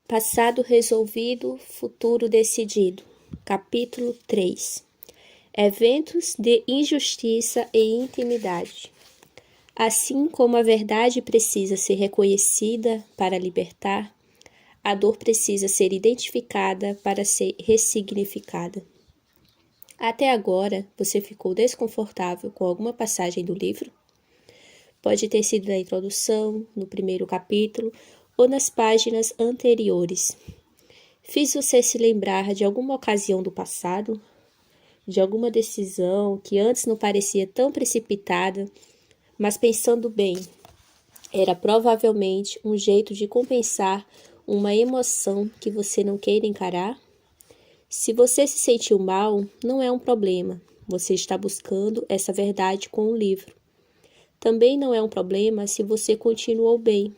Passado resolvido, futuro decidido. Capítulo 3. Eventos de injustiça e intimidade. Assim como a verdade precisa ser reconhecida para libertar, a dor precisa ser identificada para ser ressignificada. Até agora, você ficou desconfortável com alguma passagem do livro? Pode ter sido na introdução, no primeiro capítulo ou nas páginas anteriores. Fiz você se lembrar de alguma ocasião do passado? De alguma decisão que antes não parecia tão precipitada, mas pensando bem, era provavelmente um jeito de compensar uma emoção que você não queira encarar? Se você se sentiu mal, não é um problema. Você está buscando essa verdade com o livro. Também não é um problema se você continuou bem.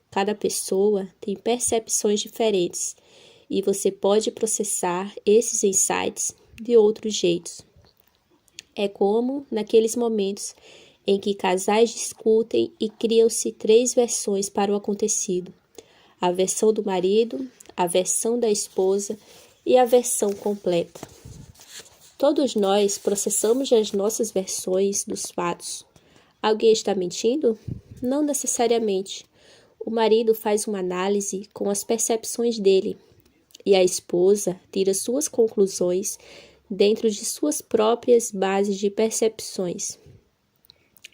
Cada pessoa tem percepções diferentes e você pode processar esses insights de outros jeitos. É como naqueles momentos em que casais discutem e criam-se 3 versões para o acontecido: a versão do marido, a versão da esposa e a versão completa. Todos nós processamos as nossas versões dos fatos. Alguém está mentindo? Não necessariamente. O marido faz uma análise com as percepções dele e a esposa tira suas conclusões dentro de suas próprias bases de percepções.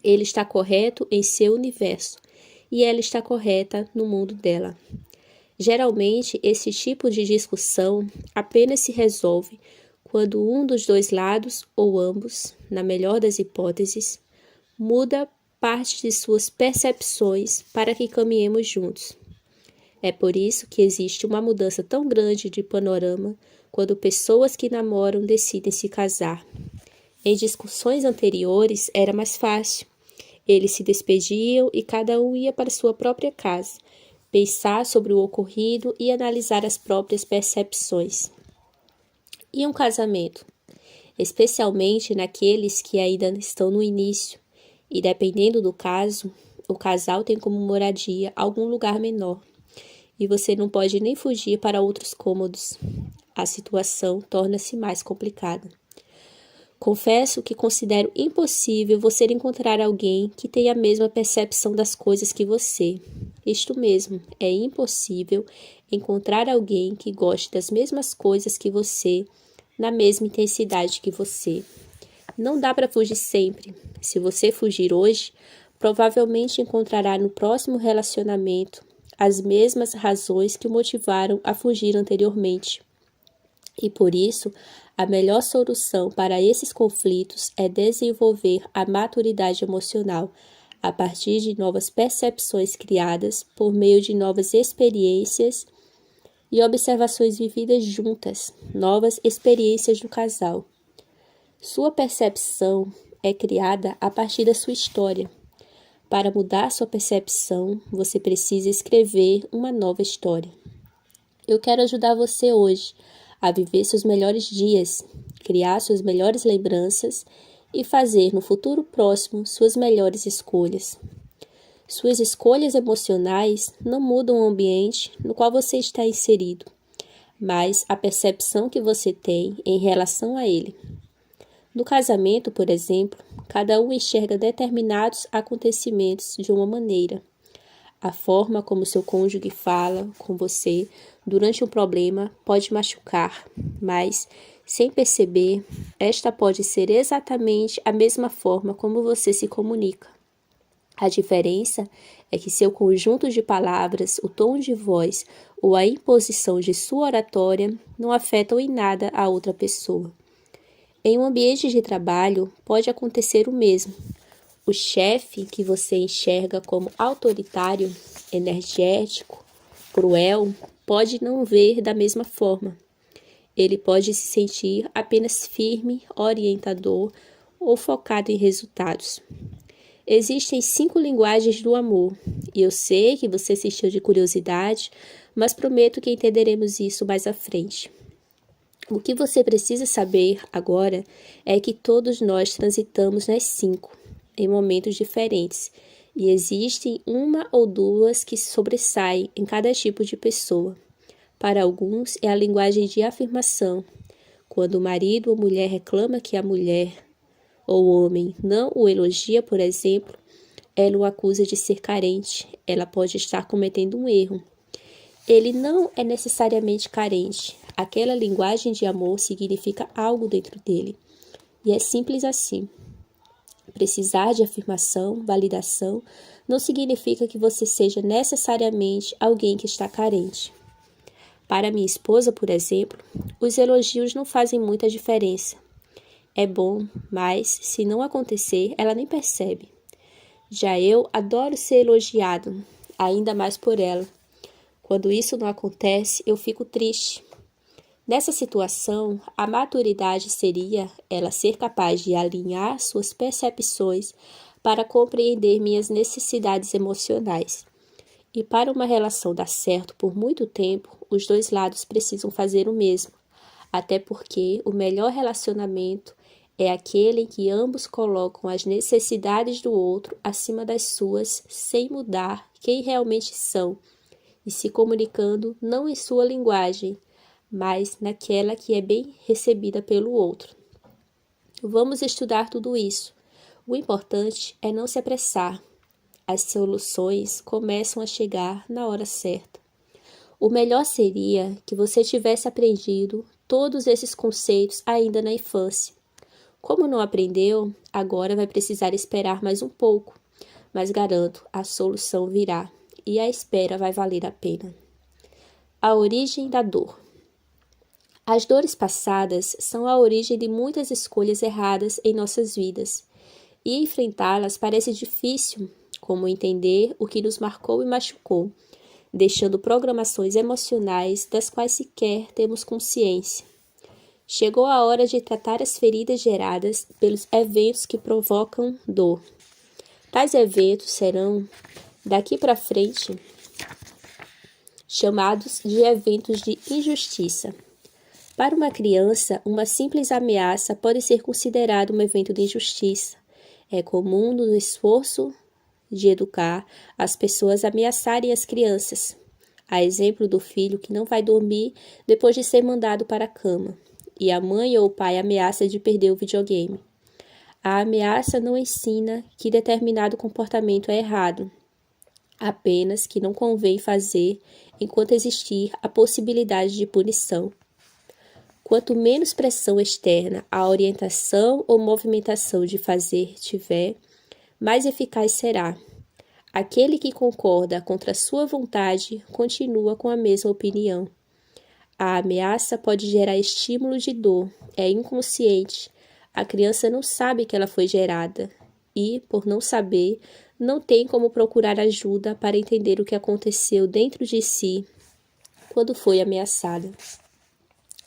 Ele está correto em seu universo e ela está correta no mundo dela. Geralmente, esse tipo de discussão apenas se resolve quando um dos dois lados, ou ambos, na melhor das hipóteses, muda parte de suas percepções para que caminhemos juntos. É por isso que existe uma mudança tão grande de panorama quando pessoas que namoram decidem se casar. Em discussões anteriores era mais fácil. Eles se despediam e cada um ia para sua própria casa, pensar sobre o ocorrido e analisar as próprias percepções. E um casamento? Especialmente naqueles que ainda estão no início, e dependendo do caso, o casal tem como moradia algum lugar menor, e você não pode nem fugir para outros cômodos. A situação torna-se mais complicada. Confesso que considero impossível você encontrar alguém que tenha a mesma percepção das coisas que você. Isto mesmo, é impossível encontrar alguém que goste das mesmas coisas que você, na mesma intensidade que você. Não dá para fugir sempre. Se você fugir hoje, provavelmente encontrará no próximo relacionamento as mesmas razões que o motivaram a fugir anteriormente. E por isso, a melhor solução para esses conflitos é desenvolver a maturidade emocional a partir de novas percepções criadas por meio de novas experiências e observações vividas juntas, novas experiências do casal. Sua percepção é criada a partir da sua história. Para mudar sua percepção, você precisa escrever uma nova história. Eu quero ajudar você hoje a viver seus melhores dias, criar suas melhores lembranças e fazer no futuro próximo suas melhores escolhas. Suas escolhas emocionais não mudam o ambiente no qual você está inserido, mas a percepção que você tem em relação a ele. No casamento, por exemplo, cada um enxerga determinados acontecimentos de uma maneira. A forma como seu cônjuge fala com você durante um problema pode machucar, mas, sem perceber, esta pode ser exatamente a mesma forma como você se comunica. A diferença é que seu conjunto de palavras, o tom de voz ou a imposição de sua oratória não afetam em nada a outra pessoa. Em um ambiente de trabalho, pode acontecer o mesmo. O chefe que você enxerga como autoritário, energético, cruel, pode não ver da mesma forma. Ele pode se sentir apenas firme, orientador ou focado em resultados. Existem 5 linguagens do amor, e eu sei que você assistiu de curiosidade, mas prometo que entenderemos isso mais à frente. O que você precisa saber agora é que todos nós transitamos nas 5, em momentos diferentes, e existem uma ou duas que sobressaem em cada tipo de pessoa. Para alguns, é a linguagem de afirmação. Quando o marido ou mulher reclama que a mulher ou o homem não o elogia, por exemplo, ela o acusa de ser carente. Ela pode estar cometendo um erro. Ele não é necessariamente carente. Aquela linguagem de amor significa algo dentro dele. E é simples assim. Precisar de afirmação, validação, não significa que você seja necessariamente alguém que está carente. Para minha esposa, por exemplo, os elogios não fazem muita diferença. É bom, mas, se não acontecer, ela nem percebe. Já eu adoro ser elogiado, ainda mais por ela. Quando isso não acontece, eu fico triste. Nessa situação, a maturidade seria ela ser capaz de alinhar suas percepções para compreender minhas necessidades emocionais. E para uma relação dar certo por muito tempo, os dois lados precisam fazer o mesmo, até porque o melhor relacionamento é aquele em que ambos colocam as necessidades do outro acima das suas, sem mudar quem realmente são, e se comunicando não em sua linguagem, mas naquela que é bem recebida pelo outro. Vamos estudar tudo isso. O importante é não se apressar. As soluções começam a chegar na hora certa. O melhor seria que você tivesse aprendido todos esses conceitos ainda na infância. Como não aprendeu, agora vai precisar esperar mais um pouco, mas garanto, a solução virá e a espera vai valer a pena. A origem da dor. As dores passadas são a origem de muitas escolhas erradas em nossas vidas, e enfrentá-las parece difícil, como entender o que nos marcou e machucou, deixando programações emocionais das quais sequer temos consciência. Chegou a hora de tratar as feridas geradas pelos eventos que provocam dor. Tais eventos serão, daqui para frente, chamados de eventos de injustiça. Para uma criança, uma simples ameaça pode ser considerada um evento de injustiça. É comum no esforço de educar as pessoas ameaçarem as crianças. A exemplo do filho que não vai dormir depois de ser mandado para a cama, e a mãe ou o pai ameaça de perder o videogame. A ameaça não ensina que determinado comportamento é errado, apenas que não convém fazer enquanto existir a possibilidade de punição. Quanto menos pressão externa a orientação ou movimentação de fazer tiver, mais eficaz será. Aquele que concorda contra sua vontade continua com a mesma opinião. A ameaça pode gerar estímulo de dor, é inconsciente. A criança não sabe que ela foi gerada e, por não saber, não tem como procurar ajuda para entender o que aconteceu dentro de si quando foi ameaçada.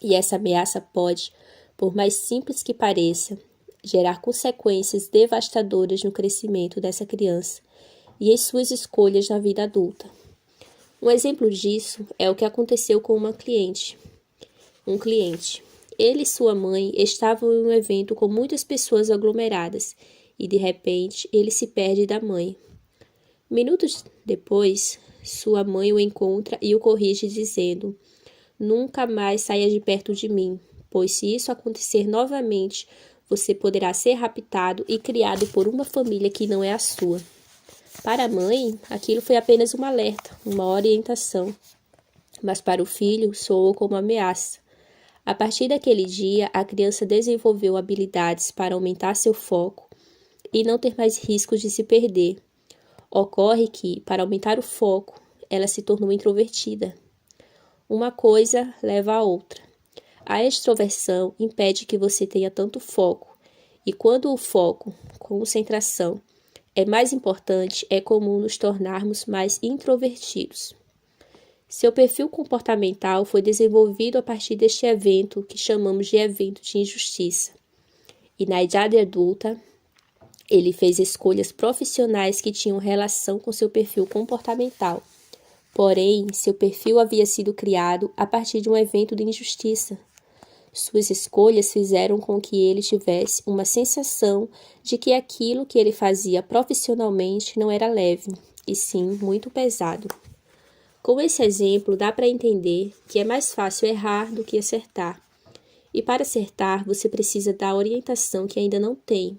E essa ameaça pode, por mais simples que pareça, gerar consequências devastadoras no crescimento dessa criança e em suas escolhas na vida adulta. Um exemplo disso é o que aconteceu com um cliente. Ele e sua mãe estavam em um evento com muitas pessoas aglomeradas e, de repente, ele se perde da mãe. Minutos depois, sua mãe o encontra e o corrige dizendo: "Nunca mais saia de perto de mim, pois se isso acontecer novamente, você poderá ser raptado e criado por uma família que não é a sua." Para a mãe, aquilo foi apenas um alerta, uma orientação, mas para o filho soou como ameaça. A partir daquele dia, a criança desenvolveu habilidades para aumentar seu foco e não ter mais risco de se perder. Ocorre que, para aumentar o foco, ela se tornou introvertida. Uma coisa leva à outra. A extroversão impede que você tenha tanto foco, e quando o foco, concentração, é mais importante, é comum nos tornarmos mais introvertidos. Seu perfil comportamental foi desenvolvido a partir deste evento que chamamos de evento de injustiça. E na idade adulta, ele fez escolhas profissionais que tinham relação com seu perfil comportamental. Porém, seu perfil havia sido criado a partir de um evento de injustiça. Suas escolhas fizeram com que ele tivesse uma sensação de que aquilo que ele fazia profissionalmente não era leve, e sim muito pesado. Com esse exemplo, dá para entender que é mais fácil errar do que acertar. E para acertar, você precisa da orientação que ainda não tem,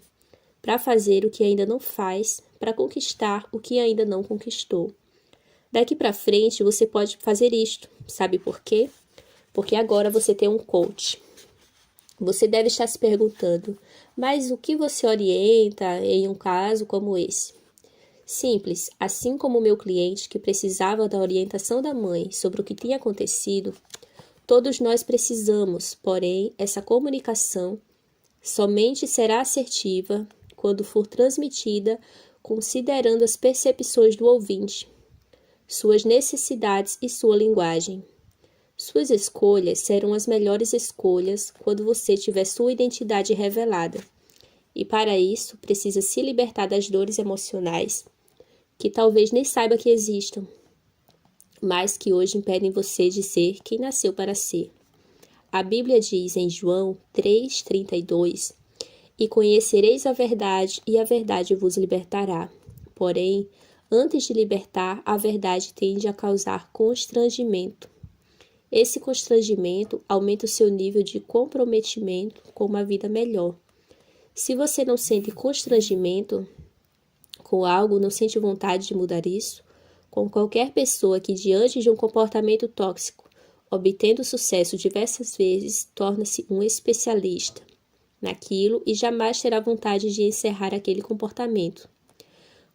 para fazer o que ainda não faz, para conquistar o que ainda não conquistou. Daqui para frente, você pode fazer isto. Sabe por quê? Porque agora você tem um coach. Você deve estar se perguntando, mas o que você orienta em um caso como esse? Simples, assim como o meu cliente que precisava da orientação da mãe sobre o que tinha acontecido, todos nós precisamos, porém, essa comunicação somente será assertiva quando for transmitida considerando as percepções do ouvinte, suas necessidades e sua linguagem. Suas escolhas serão as melhores escolhas quando você tiver sua identidade revelada. E para isso, precisa se libertar das dores emocionais, que talvez nem saiba que existam, mas que hoje impedem você de ser quem nasceu para ser. A Bíblia diz em João 3,32: E conhecereis a verdade, e a verdade vos libertará. Porém, antes de libertar, a verdade tende a causar constrangimento. Esse constrangimento aumenta o seu nível de comprometimento com uma vida melhor. Se você não sente constrangimento com algo, não sente vontade de mudar isso, com qualquer pessoa que, diante de um comportamento tóxico, obtendo sucesso diversas vezes, torna-se um especialista naquilo e jamais terá vontade de encerrar aquele comportamento.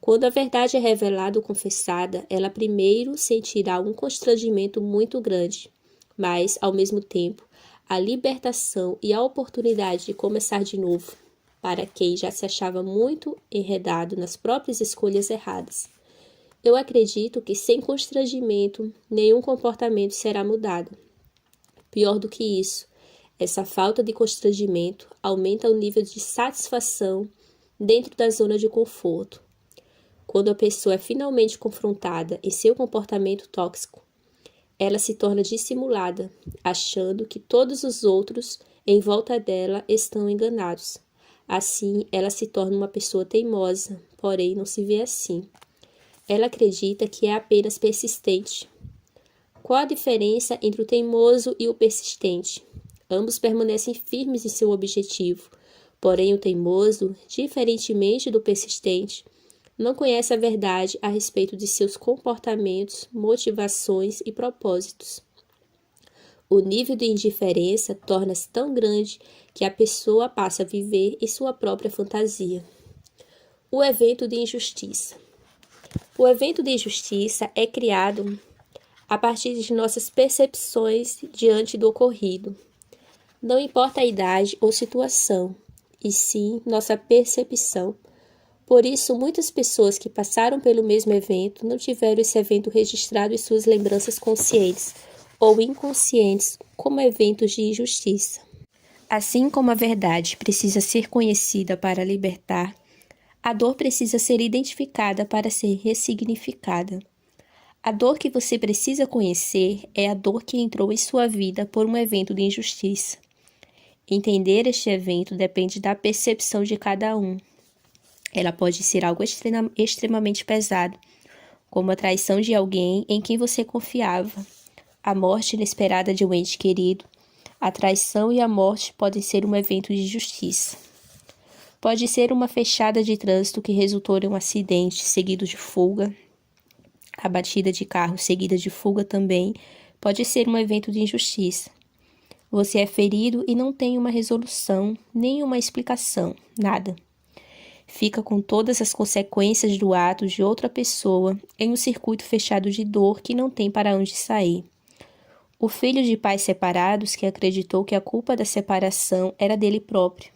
Quando a verdade é revelada ou confessada, ela primeiro sentirá um constrangimento muito grande, mas, ao mesmo tempo, a libertação e a oportunidade de começar de novo, para quem já se achava muito enredado nas próprias escolhas erradas. Eu acredito que sem constrangimento, nenhum comportamento será mudado. Pior do que isso, essa falta de constrangimento aumenta o nível de satisfação dentro da zona de conforto. Quando a pessoa é finalmente confrontada em seu comportamento tóxico, ela se torna dissimulada, achando que todos os outros em volta dela estão enganados. Assim, ela se torna uma pessoa teimosa, porém não se vê assim. Ela acredita que é apenas persistente. Qual a diferença entre o teimoso e o persistente? Ambos permanecem firmes em seu objetivo, porém o teimoso, diferentemente do persistente, não conhece a verdade a respeito de seus comportamentos, motivações e propósitos. O nível de indiferença torna-se tão grande que a pessoa passa a viver em sua própria fantasia. O evento de injustiça. O evento de injustiça é criado a partir de nossas percepções diante do ocorrido. Não importa a idade ou situação, e sim nossa percepção. Por isso, muitas pessoas que passaram pelo mesmo evento não tiveram esse evento registrado em suas lembranças conscientes ou inconscientes como eventos de injustiça. Assim como a verdade precisa ser conhecida para libertar, a dor precisa ser identificada para ser ressignificada. A dor que você precisa conhecer é a dor que entrou em sua vida por um evento de injustiça. Entender este evento depende da percepção de cada um. Ela pode ser algo extremamente pesado, como a traição de alguém em quem você confiava, a morte inesperada de um ente querido. A traição e a morte podem ser um evento de justiça. Pode ser uma fechada de trânsito que resultou em um acidente seguido de fuga. A batida de carro seguida de fuga também pode ser um evento de injustiça. Você é ferido e não tem uma resolução, nem uma explicação, nada. Fica com todas as consequências do ato de outra pessoa em um circuito fechado de dor que não tem para onde sair. O filho de pais separados que acreditou que a culpa da separação era dele próprio.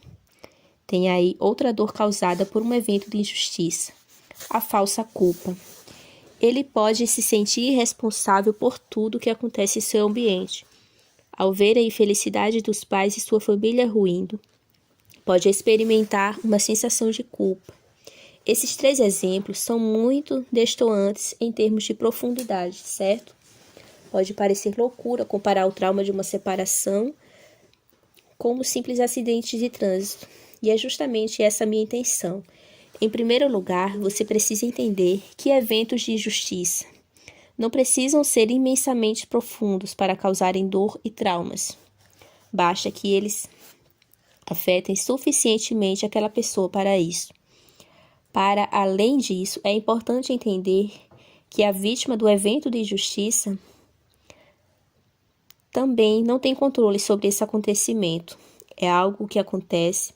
Tem aí outra dor causada por um evento de injustiça, a falsa culpa. Ele pode se sentir responsável por tudo que acontece em seu ambiente. Ao ver a infelicidade dos pais e sua família ruindo, pode experimentar uma sensação de culpa. Esses 3 exemplos são muito destoantes em termos de profundidade, certo? Pode parecer loucura comparar o trauma de uma separação com um simples acidente de trânsito, e é justamente essa a minha intenção. Em primeiro lugar, você precisa entender que eventos de injustiça não precisam ser imensamente profundos para causarem dor e traumas. Basta que eles afetem suficientemente aquela pessoa para isso. Para além disso, é importante entender que a vítima do evento de injustiça também não tem controle sobre esse acontecimento. É algo que acontece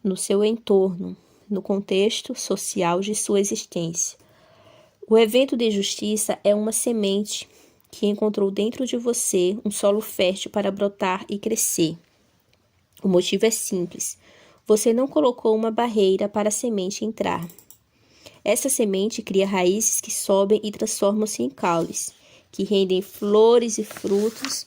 no seu entorno, no contexto social de sua existência. O evento de injustiça é uma semente que encontrou dentro de você um solo fértil para brotar e crescer. O motivo é simples. Você não colocou uma barreira para a semente entrar. Essa semente cria raízes que sobem e transformam-se em caules, que rendem flores e frutos,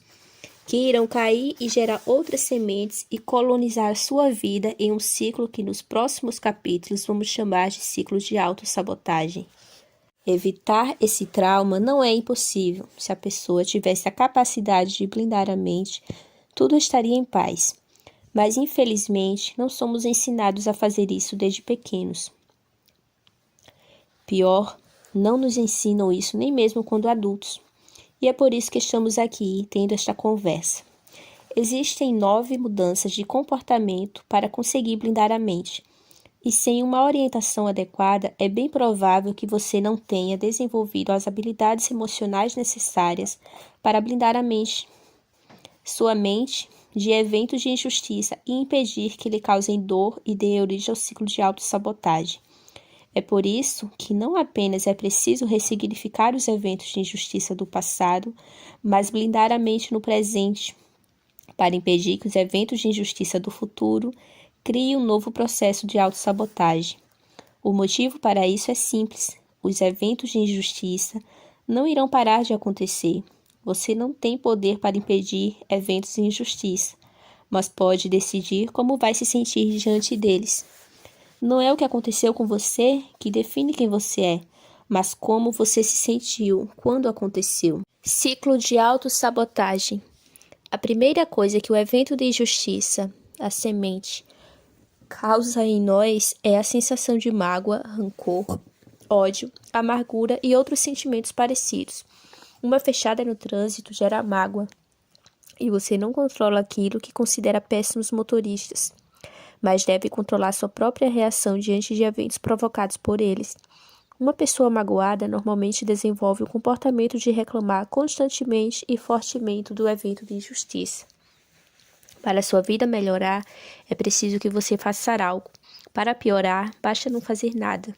que irão cair e gerar outras sementes e colonizar sua vida em um ciclo que nos próximos capítulos vamos chamar de ciclo de autossabotagem. Evitar esse trauma não é impossível. Se a pessoa tivesse a capacidade de blindar a mente, tudo estaria em paz. Mas, infelizmente, não somos ensinados a fazer isso desde pequenos. Pior, não nos ensinam isso nem mesmo quando adultos. E é por isso que estamos aqui tendo esta conversa. Existem 9 mudanças de comportamento para conseguir blindar a mente. E sem uma orientação adequada, é bem provável que você não tenha desenvolvido as habilidades emocionais necessárias para blindar a mente, sua mente, de eventos de injustiça e impedir que lhe causem dor e dê origem ao ciclo de autossabotagem. É por isso que não apenas é preciso ressignificar os eventos de injustiça do passado, mas blindar a mente no presente, para impedir que os eventos de injustiça do futuro criem um novo processo de autossabotagem. O motivo para isso é simples. Os eventos de injustiça não irão parar de acontecer. Você não tem poder para impedir eventos de injustiça, mas pode decidir como vai se sentir diante deles. Não é o que aconteceu com você que define quem você é, mas como você se sentiu quando aconteceu. Ciclo de autossabotagem. A primeira coisa que o evento de injustiça, a semente, causa em nós é a sensação de mágoa, rancor, ódio, amargura e outros sentimentos parecidos. Uma fechada no trânsito gera mágoa e você não controla aquilo que considera péssimos motoristas, mas deve controlar sua própria reação diante de eventos provocados por eles. Uma pessoa magoada normalmente desenvolve o comportamento de reclamar constantemente e fortemente do evento de injustiça. Para sua vida melhorar, é preciso que você faça algo. Para piorar, basta não fazer nada.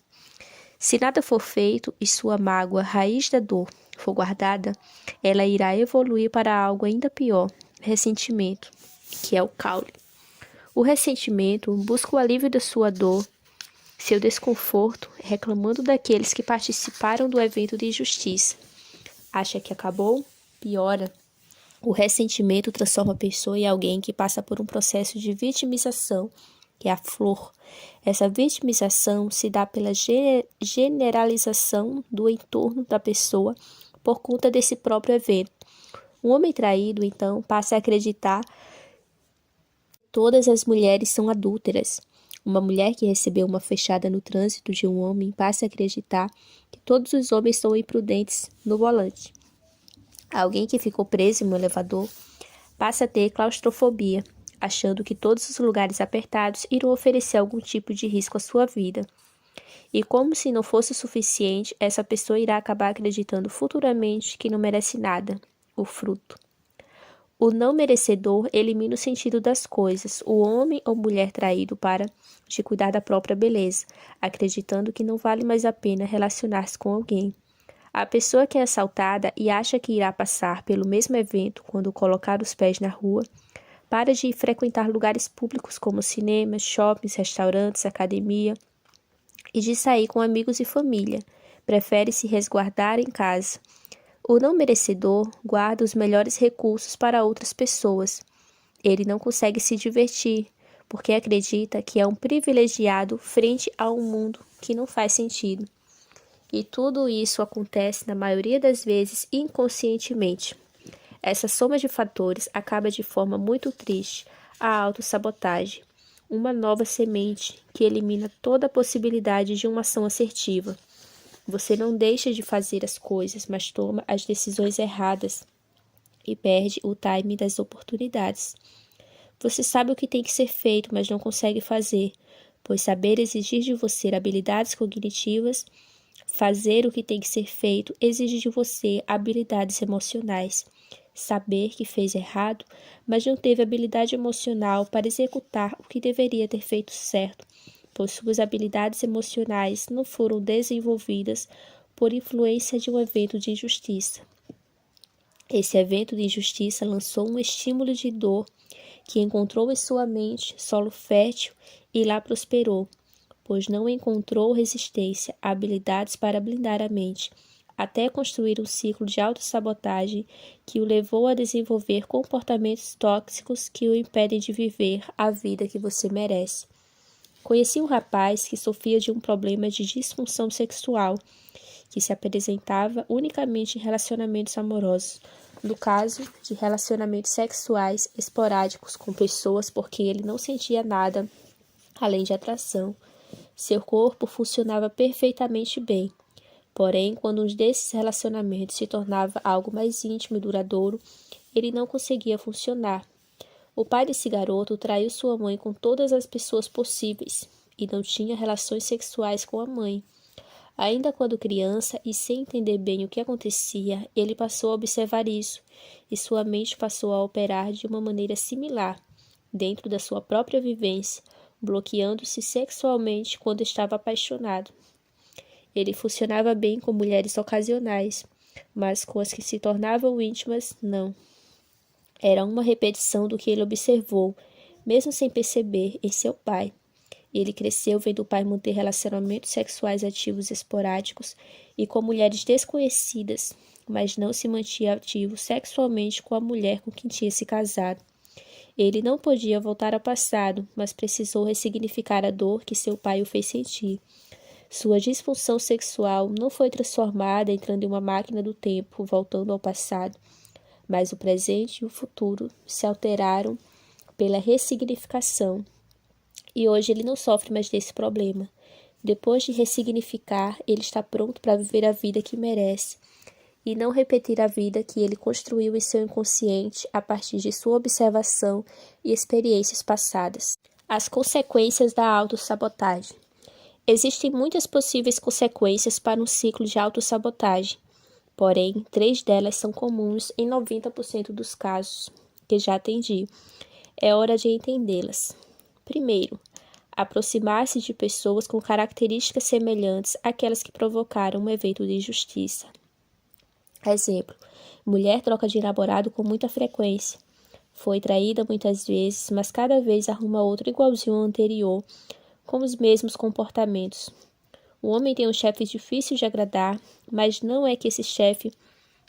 Se nada for feito e sua mágoa, raiz da dor, for guardada, ela irá evoluir para algo ainda pior, ressentimento, que é o caule. O ressentimento busca o alívio da sua dor, seu desconforto, reclamando daqueles que participaram do evento de injustiça. Acha que acabou? Piora. O ressentimento transforma a pessoa em alguém que passa por um processo de vitimização, que é a flor. Essa vitimização se dá pela generalização do entorno da pessoa por conta desse próprio evento. Um homem traído, então, passa a acreditar que todas as mulheres são adúlteras. Uma mulher que recebeu uma fechada no trânsito de um homem passa a acreditar que todos os homens são imprudentes no volante. Alguém que ficou preso em um elevador passa a ter claustrofobia, achando que todos os lugares apertados irão oferecer algum tipo de risco à sua vida. E como se não fosse o suficiente, essa pessoa irá acabar acreditando futuramente que não merece nada, o fruto. O não merecedor elimina o sentido das coisas. O homem ou mulher traído para de cuidar da própria beleza, acreditando que não vale mais a pena relacionar-se com alguém. A pessoa que é assaltada e acha que irá passar pelo mesmo evento quando colocar os pés na rua, para de frequentar lugares públicos como cinemas, shoppings, restaurantes, academia e de sair com amigos e família. Prefere se resguardar em casa. O não merecedor guarda os melhores recursos para outras pessoas. Ele não consegue se divertir, porque acredita que é um privilegiado frente a um mundo que não faz sentido. E tudo isso acontece, na maioria das vezes, inconscientemente. Essa soma de fatores acaba de forma muito triste a autossabotagem, uma nova semente que elimina toda a possibilidade de uma ação assertiva. Você não deixa de fazer as coisas, mas toma as decisões erradas e perde o time das oportunidades. Você sabe o que tem que ser feito, mas não consegue fazer, pois saber exigir de você habilidades cognitivas, fazer o que tem que ser feito exige de você habilidades emocionais. Saber que fez errado, mas não teve habilidade emocional para executar o que deveria ter feito certo, pois suas habilidades emocionais não foram desenvolvidas por influência de um evento de injustiça. Esse evento de injustiça lançou um estímulo de dor que encontrou em sua mente solo fértil e lá prosperou, pois não encontrou resistência, habilidades para blindar a mente, até construir um ciclo de autossabotagem que o levou a desenvolver comportamentos tóxicos que o impedem de viver a vida que você merece. Conheci um rapaz que sofria de um problema de disfunção sexual, que se apresentava unicamente em relacionamentos amorosos, no caso de relacionamentos sexuais esporádicos com pessoas por quem ele não sentia nada além de atração. Seu corpo funcionava perfeitamente bem, porém, quando um desses relacionamentos se tornava algo mais íntimo e duradouro, ele não conseguia funcionar. O pai desse garoto traiu sua mãe com todas as pessoas possíveis e não tinha relações sexuais com a mãe. Ainda quando criança e sem entender bem o que acontecia, ele passou a observar isso e sua mente passou a operar de uma maneira similar, dentro da sua própria vivência, bloqueando-se sexualmente quando estava apaixonado. Ele funcionava bem com mulheres ocasionais, mas com as que se tornavam íntimas, não. Era uma repetição do que ele observou, mesmo sem perceber, em seu pai. Ele cresceu vendo o pai manter relacionamentos sexuais ativos esporádicos e com mulheres desconhecidas, mas não se mantinha ativo sexualmente com a mulher com quem tinha se casado. Ele não podia voltar ao passado, mas precisou ressignificar a dor que seu pai o fez sentir. Sua disfunção sexual não foi transformada entrando em uma máquina do tempo, voltando ao passado, mas o presente e o futuro se alteraram pela ressignificação. E hoje ele não sofre mais desse problema. Depois de ressignificar, ele está pronto para viver a vida que merece e não repetir a vida que ele construiu em seu inconsciente a partir de sua observação e experiências passadas. As consequências da autossabotagem. Existem muitas possíveis consequências para um ciclo de autossabotagem, porém, 3 delas são comuns em 90% dos casos que já atendi. É hora de entendê-las. Primeiro, aproximar-se de pessoas com características semelhantes àquelas que provocaram um evento de injustiça. Exemplo, mulher troca de namorado com muita frequência. Foi traída muitas vezes, mas cada vez arruma outro igualzinho ao anterior, com os mesmos comportamentos. O homem tem um chefe difícil de agradar, mas não é que esse chefe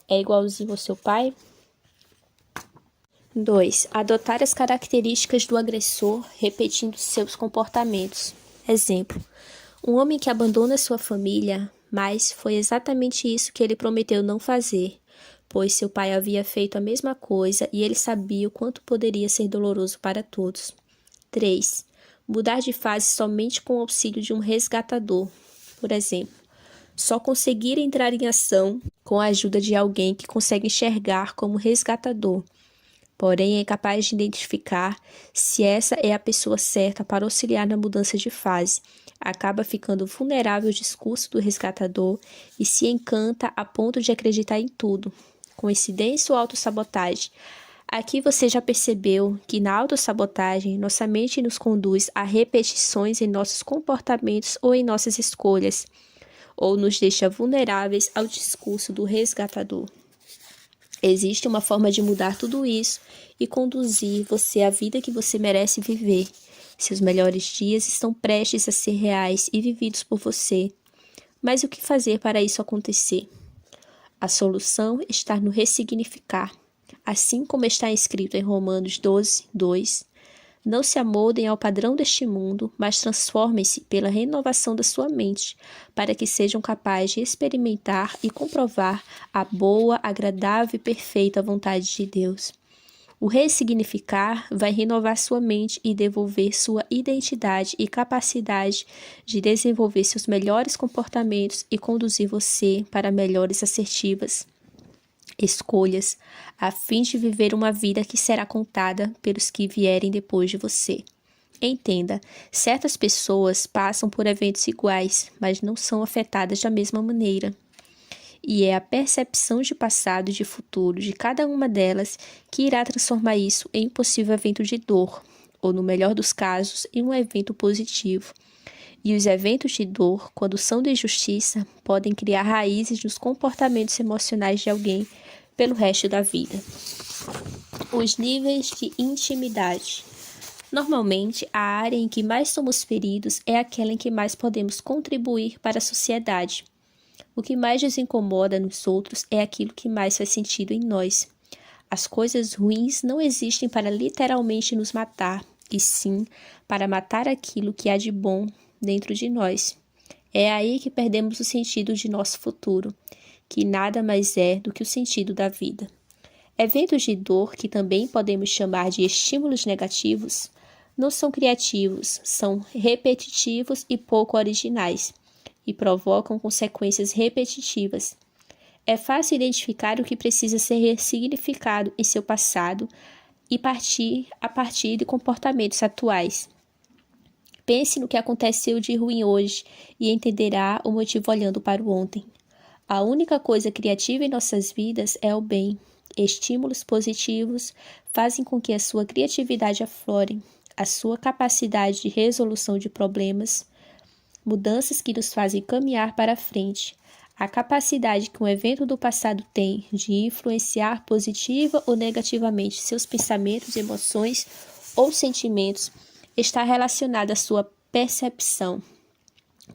é igualzinho ao seu pai? 2. Adotar as características do agressor, repetindo seus comportamentos. Exemplo, um homem que abandona sua família, mas foi exatamente isso que ele prometeu não fazer, pois seu pai havia feito a mesma coisa e ele sabia o quanto poderia ser doloroso para todos. 3. Mudar de fase somente com o auxílio de um resgatador. Por exemplo, só conseguir entrar em ação com a ajuda de alguém que consegue enxergar como resgatador, porém é capaz de identificar se essa é a pessoa certa para auxiliar na mudança de fase. Acaba ficando vulnerável ao discurso do resgatador e se encanta a ponto de acreditar em tudo. Coincidência ou autossabotagem? Aqui você já percebeu que na autossabotagem nossa mente nos conduz a repetições em nossos comportamentos ou em nossas escolhas, ou nos deixa vulneráveis ao discurso do resgatador. Existe uma forma de mudar tudo isso e conduzir você à vida que você merece viver. Seus melhores dias estão prestes a ser reais e vividos por você. Mas o que fazer para isso acontecer? A solução está no ressignificar. Assim como está escrito em Romanos 12, 2, não se amoldem ao padrão deste mundo, mas transformem-se pela renovação da sua mente, para que sejam capazes de experimentar e comprovar a boa, agradável e perfeita vontade de Deus. O ressignificar vai renovar sua mente e devolver sua identidade e capacidade de desenvolver seus melhores comportamentos e conduzir você para melhores assertivas escolhas, a fim de viver uma vida que será contada pelos que vierem depois de você. Entenda, certas pessoas passam por eventos iguais, mas não são afetadas da mesma maneira. E é a percepção de passado e de futuro de cada uma delas que irá transformar isso em um possível evento de dor, ou no melhor dos casos, em um evento positivo. E os eventos de dor, quando são de injustiça, podem criar raízes nos comportamentos emocionais de alguém pelo resto da vida. Os níveis de intimidade. Normalmente, a área em que mais somos feridos é aquela em que mais podemos contribuir para a sociedade. O que mais nos incomoda nos outros é aquilo que mais faz sentido em nós. As coisas ruins não existem para literalmente nos matar, e sim para matar aquilo que há de bom dentro de nós. É aí que perdemos o sentido de nosso futuro, que nada mais é do que o sentido da vida. Eventos de dor, que também podemos chamar de estímulos negativos, não são criativos, são repetitivos e pouco originais, e provocam consequências repetitivas. É fácil identificar o que precisa ser ressignificado em seu passado e a partir de comportamentos atuais. Pense no que aconteceu de ruim hoje e entenderá o motivo olhando para o ontem. A única coisa criativa em nossas vidas é o bem. Estímulos positivos fazem com que a sua criatividade aflore, a sua capacidade de resolução de problemas, mudanças que nos fazem caminhar para frente, a capacidade que um evento do passado tem de influenciar positiva ou negativamente seus pensamentos, emoções ou sentimentos está relacionada à sua percepção,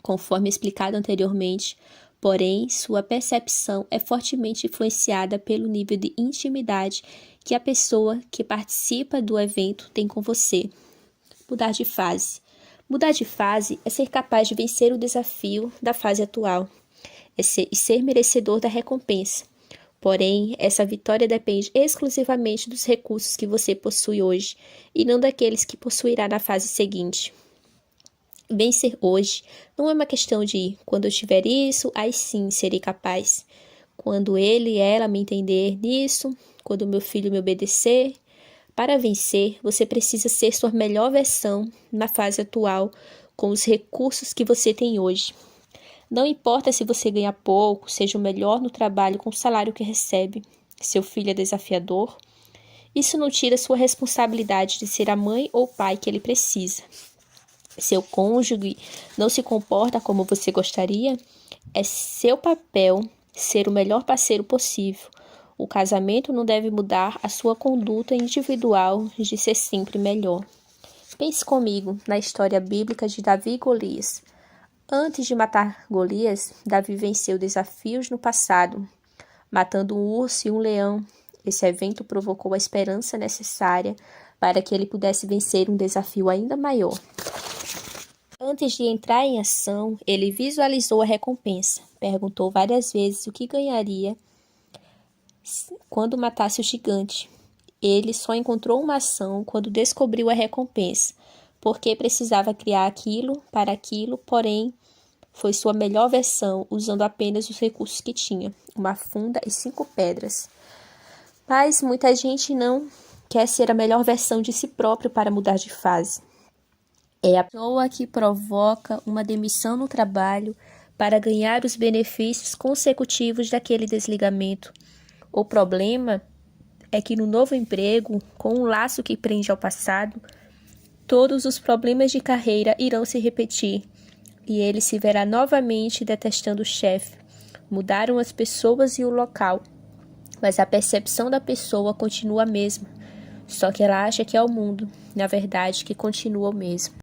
conforme explicado anteriormente. Porém, sua percepção é fortemente influenciada pelo nível de intimidade que a pessoa que participa do evento tem com você. Mudar de fase. Mudar de fase é ser capaz de vencer o desafio da fase atual e ser merecedor da recompensa. Porém, essa vitória depende exclusivamente dos recursos que você possui hoje e não daqueles que possuirá na fase seguinte. Vencer hoje não é uma questão de quando eu tiver isso, aí sim serei capaz. Quando ele e ela me entender nisso, quando meu filho me obedecer. Para vencer, você precisa ser sua melhor versão na fase atual, com os recursos que você tem hoje. Não importa se você ganha pouco, seja o melhor no trabalho com o salário que recebe, seu filho é desafiador. Isso não tira sua responsabilidade de ser a mãe ou pai que ele precisa. Seu cônjuge não se comporta como você gostaria, é seu papel ser o melhor parceiro possível. O casamento não deve mudar a sua conduta individual de ser sempre melhor. Pense comigo na história bíblica de Davi e Golias. Antes de matar Golias, Davi venceu desafios no passado, matando um urso e um leão. Esse evento provocou a esperança necessária para que ele pudesse vencer um desafio ainda maior. Antes de entrar em ação, ele visualizou a recompensa. Perguntou várias vezes o que ganharia quando matasse o gigante. Ele só encontrou uma ação quando descobriu a recompensa, porque precisava criar aquilo para aquilo, porém, foi sua melhor versão, usando apenas os recursos que tinha, uma funda e 5 pedras. Mas muita gente não quer ser a melhor versão de si próprio para mudar de fase. É a pessoa que provoca uma demissão no trabalho para ganhar os benefícios consecutivos daquele desligamento. O problema é que no novo emprego, com um laço que prende ao passado, todos os problemas de carreira irão se repetir e ele se verá novamente detestando o chefe. Mudaram as pessoas e o local, mas a percepção da pessoa continua a mesma, só que ela acha que é o mundo, na verdade, que continua o mesmo.